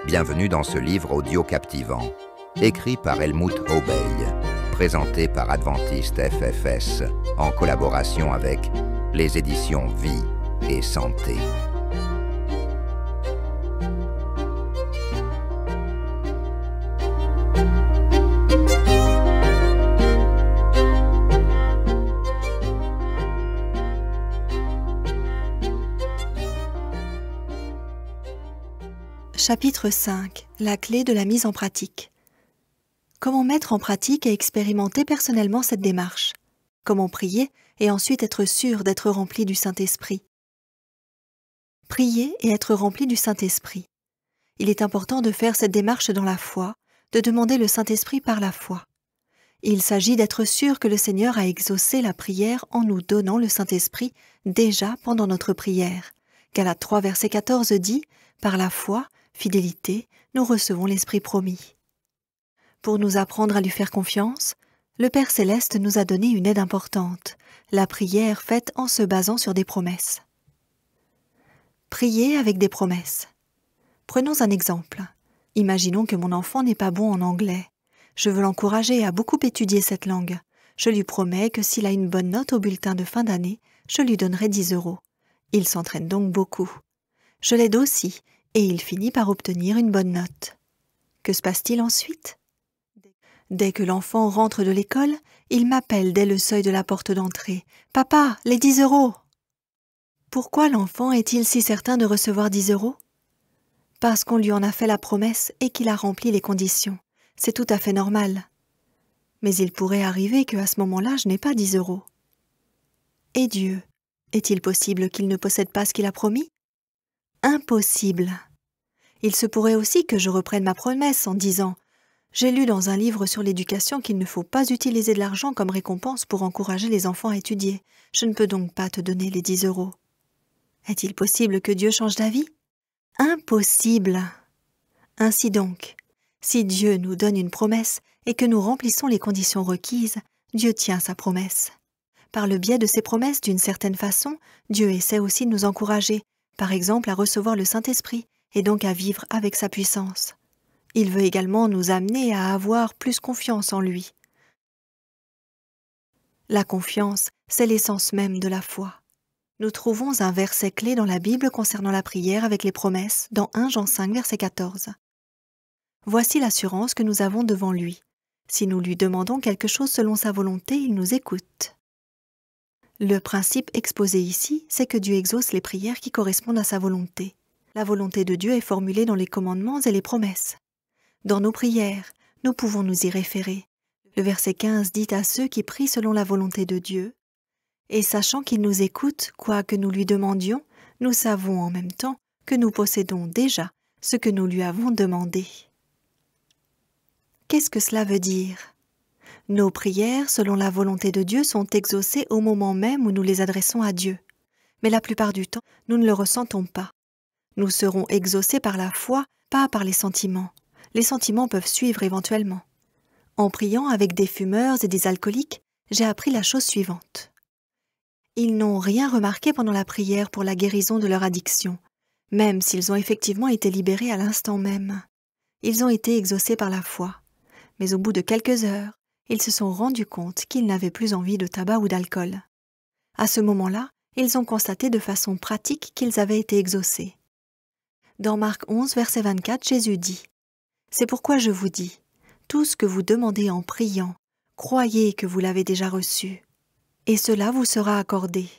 Bienvenue dans ce livre audio captivant, écrit par Helmut Hobeil, présenté par Adventiste FFS, en collaboration avec les éditions Vie et Santé. Chapitre 5. La clé de la mise en pratique. Comment mettre en pratique et expérimenter personnellement cette démarche? Comment prier et ensuite être sûr d'être rempli du Saint-Esprit? Prier et être rempli du Saint-Esprit. Il est important de faire cette démarche dans la foi, de demander le Saint-Esprit par la foi. Il s'agit d'être sûr que le Seigneur a exaucé la prière en nous donnant le Saint-Esprit déjà pendant notre prière. Galates 3, verset 14 dit « Par la foi, fidélité, nous recevons l'Esprit promis. » Pour nous apprendre à lui faire confiance, le Père Céleste nous a donné une aide importante, la prière faite en se basant sur des promesses. Prier avec des promesses. Prenons un exemple. Imaginons que mon enfant n'est pas bon en anglais. Je veux l'encourager à beaucoup étudier cette langue. Je lui promets que s'il a une bonne note au bulletin de fin d'année, je lui donnerai 10 €. Il s'entraîne donc beaucoup. Je l'aide aussi, et il finit par obtenir une bonne note. Que se passe-t-il ensuite? Dès que l'enfant rentre de l'école, il m'appelle dès le seuil de la porte d'entrée. « Papa, les 10 €! » Pourquoi l'enfant est-il si certain de recevoir 10 €? Parce qu'on lui en a fait la promesse et qu'il a rempli les conditions. C'est tout à fait normal. Mais il pourrait arriver qu'à ce moment-là, je n'ai pas 10 €. Et Dieu, est-il possible qu'il ne possède pas ce qu'il a promis? Impossible. Il se pourrait aussi que je reprenne ma promesse en disant « J'ai lu dans un livre sur l'éducation qu'il ne faut pas utiliser de l'argent comme récompense pour encourager les enfants à étudier. Je ne peux donc pas te donner les 10 €. » Est-il possible que Dieu change d'avis? Impossible. Ainsi donc, si Dieu nous donne une promesse et que nous remplissons les conditions requises, Dieu tient sa promesse. Par le biais de ses promesses, d'une certaine façon, Dieu essaie aussi de nous encourager, par exemple à recevoir le Saint-Esprit et donc à vivre avec sa puissance. Il veut également nous amener à avoir plus confiance en lui. La confiance, c'est l'essence même de la foi. Nous trouvons un verset clé dans la Bible concernant la prière avec les promesses, dans 1 Jean 5, verset 14. Voici l'assurance que nous avons devant lui. Si nous lui demandons quelque chose selon sa volonté, il nous écoute. Le principe exposé ici, c'est que Dieu exauce les prières qui correspondent à sa volonté. La volonté de Dieu est formulée dans les commandements et les promesses. Dans nos prières, nous pouvons nous y référer. Le verset 15 dit à ceux qui prient selon la volonté de Dieu, « Et sachant qu'il nous écoute, quoi que nous lui demandions, nous savons en même temps que nous possédons déjà ce que nous lui avons demandé. » Qu'est-ce que cela veut dire? Nos prières, selon la volonté de Dieu, sont exaucées au moment même où nous les adressons à Dieu. Mais la plupart du temps, nous ne le ressentons pas. Nous serons exaucés par la foi, pas par les sentiments. Les sentiments peuvent suivre éventuellement. En priant avec des fumeurs et des alcooliques, j'ai appris la chose suivante. Ils n'ont rien remarqué pendant la prière pour la guérison de leur addiction, même s'ils ont effectivement été libérés à l'instant même. Ils ont été exaucés par la foi. Mais au bout de quelques heures, ils se sont rendus compte qu'ils n'avaient plus envie de tabac ou d'alcool. À ce moment-là, ils ont constaté de façon pratique qu'ils avaient été exaucés. Dans Marc 11, verset 24, Jésus dit « C'est pourquoi je vous dis, tout ce que vous demandez en priant, croyez que vous l'avez déjà reçu, et cela vous sera accordé. »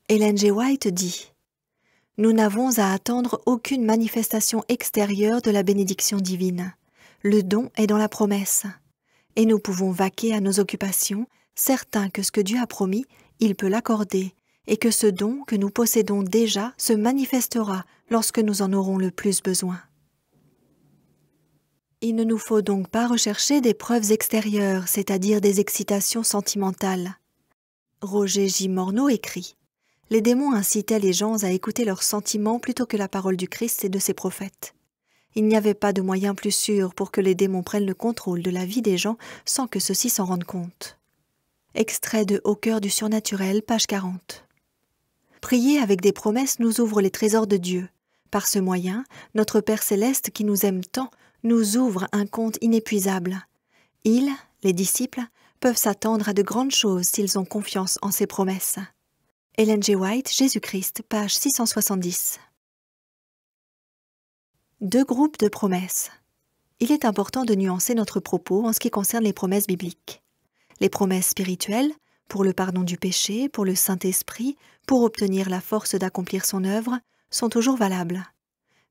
Ellen G. White dit « Nous n'avons à attendre aucune manifestation extérieure de la bénédiction divine. Le don est dans la promesse. Et nous pouvons vaquer à nos occupations, certains que ce que Dieu a promis, il peut l'accorder, et que ce don que nous possédons déjà se manifestera lorsque nous en aurons le plus besoin. Il ne nous faut donc pas rechercher des preuves extérieures, c'est-à-dire des excitations sentimentales. Roger J. Morneau écrit « Les démons incitaient les gens à écouter leurs sentiments plutôt que la parole du Christ et de ses prophètes. Il n'y avait pas de moyen plus sûr pour que les démons prennent le contrôle de la vie des gens sans que ceux-ci s'en rendent compte. » Extrait de Au cœur du surnaturel, page 40. Prier avec des promesses nous ouvre les trésors de Dieu. Par ce moyen, notre Père céleste qui nous aime tant nous ouvre un compte inépuisable. Ils, les disciples, peuvent s'attendre à de grandes choses s'ils ont confiance en ses promesses. Ellen G. White, Jésus-Christ, page 670. 2 groupes de promesses. Il est important de nuancer notre propos en ce qui concerne les promesses bibliques. Les promesses spirituelles, pour le pardon du péché, pour le Saint-Esprit, pour obtenir la force d'accomplir son œuvre, sont toujours valables.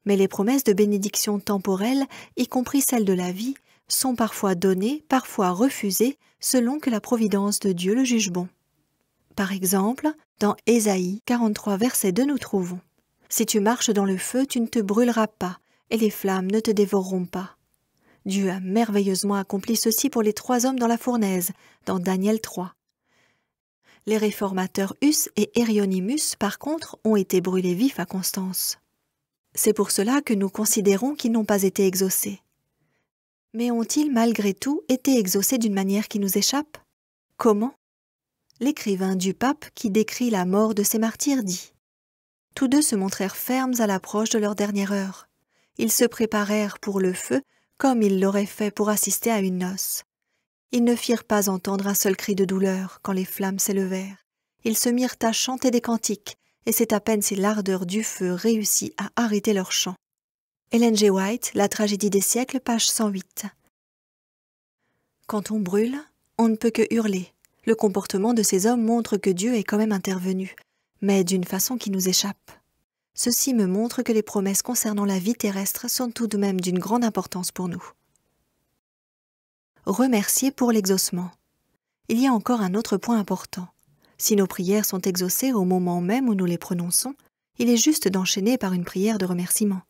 Mais les promesses de bénédiction temporelle, y compris celles de la vie, sont parfois données, parfois refusées, selon que la providence de Dieu le juge bon. Par exemple, dans Ésaïe 43, verset 2, nous trouvons « Si tu marches dans le feu, tu ne te brûleras pas, et les flammes ne te dévoreront pas. » Dieu a merveilleusement accompli ceci pour les 3 hommes dans la fournaise, dans Daniel 3. Les réformateurs Huss et Hieronymus, par contre, ont été brûlés vifs à Constance. C'est pour cela que nous considérons qu'ils n'ont pas été exaucés. Mais ont-ils malgré tout été exaucés d'une manière qui nous échappe? Comment? L'écrivain du pape qui décrit la mort de ces martyrs dit « Tous 2 se montrèrent fermes à l'approche de leur dernière heure. Ils se préparèrent pour le feu comme ils l'auraient fait pour assister à une noce. Ils ne firent pas entendre un seul cri de douleur quand les flammes s'élevèrent. Ils se mirent à chanter des cantiques, et c'est à peine si l'ardeur du feu réussit à arrêter leur chant. » Ellen G. White, La tragédie des siècles, page 108. Quand on brûle, on ne peut que hurler. Le comportement de ces hommes montre que Dieu est quand même intervenu, mais d'une façon qui nous échappe. Ceci me montre que les promesses concernant la vie terrestre sont tout de même d'une grande importance pour nous. Remercier pour l'exaucement. Il y a encore un autre point important. Si nos prières sont exaucées au moment même où nous les prononçons, il est juste d'enchaîner par une prière de remerciement.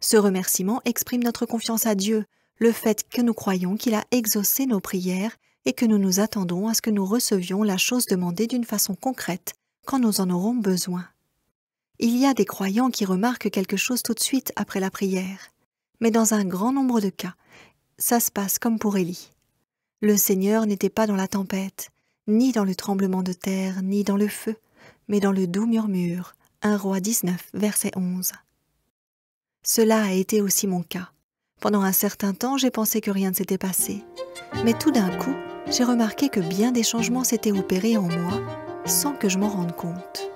Ce remerciement exprime notre confiance à Dieu, le fait que nous croyons qu'il a exaucé nos prières et que nous nous attendons à ce que nous recevions la chose demandée d'une façon concrète quand nous en aurons besoin. Il y a des croyants qui remarquent quelque chose tout de suite après la prière, mais dans un grand nombre de cas, ça se passe comme pour Élie. Le Seigneur n'était pas dans la tempête, ni dans le tremblement de terre, ni dans le feu, mais dans le doux murmure. 1 Rois 19, verset 11. Cela a été aussi mon cas. Pendant un certain temps, j'ai pensé que rien ne s'était passé. Mais tout d'un coup, j'ai remarqué que bien des changements s'étaient opérés en moi, sans que je m'en rende compte.